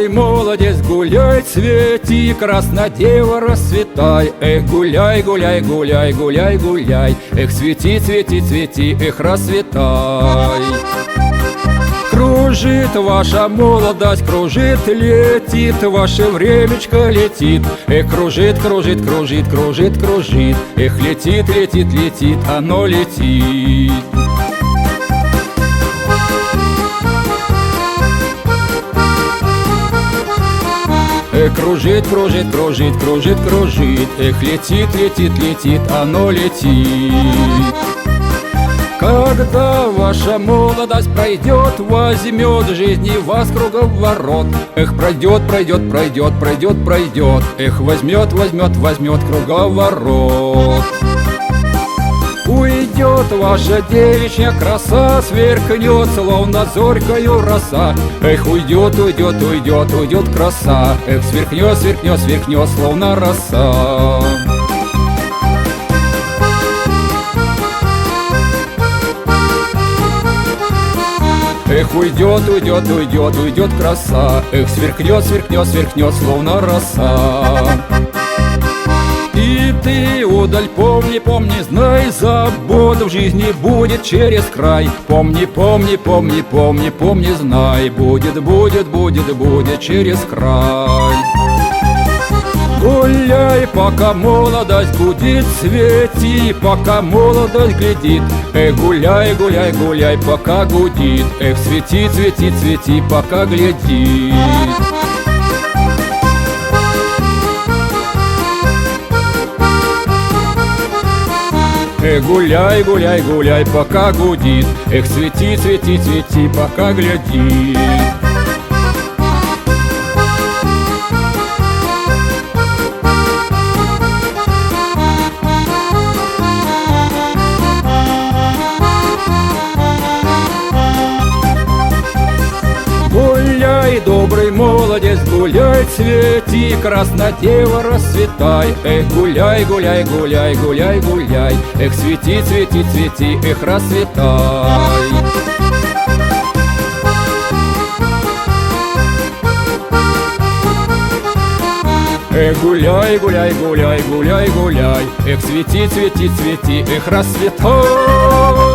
добрый молодец, гуляй, цвети, краснодева, расцветай. Эх, гуляй, гуляй, гуляй, гуляй, гуляй. Эх, цвети, цвети, цвети, эх, расцветай. Кружит ваша молодость, кружит, летит, ваше времечко летит. Эх, кружит, кружит, кружит, кружит, кружит. Эх, летит, летит, летит, оно летит. Эх, кружит, кружит, кружит, кружит, кружит. Эх, летит, летит, летит, оно летит. Когда ваша молодость пройдет, возьмет жизни вас круговорот. Эх, пройдет, пройдет, пройдет, пройдет, пройдет. Эх, возьмет, возьмет, возьмет круговорот. Уйдет ваша девичья краса, сверкнет, словно зорькою роса. Эх, уйдет, уйдет, уйдет, уйдет краса. Эх, сверкнет, сверкнет, сверкнет, словно роса. Эх, уйдет, уйдет, уйдет, уйдет краса. Эх, сверкнет, сверкнет, сверкнет, словно роса. И ты, удаль, помни, помни, знай, забот в жизни будет через край. Помни, помни, помни, помни, помни, знай, будет, будет, будет, будет через край. Гуляй, пока молодость гудит, свети, пока молодость глядит. Эх, гуляй, гуляй, гуляй, пока гудит. Эх, свети, цвети, цвети, пока глядит. Эх, гуляй, гуляй, гуляй, пока гудит. Эх, цвети, цвети, цвети, пока глядит. Гуляй, добрый молодец, гуляй, цвети, краснодева, расцветай. Эх, гуляй, гуляй, гуляй, гуляй, гуляй. Эх, цвети, цвети, цвети, эх, расцветай. Эх, гуляй, гуляй, гуляй, гуляй, гуляй. Эх, цвети, цвети, цвети, эх, расцветай.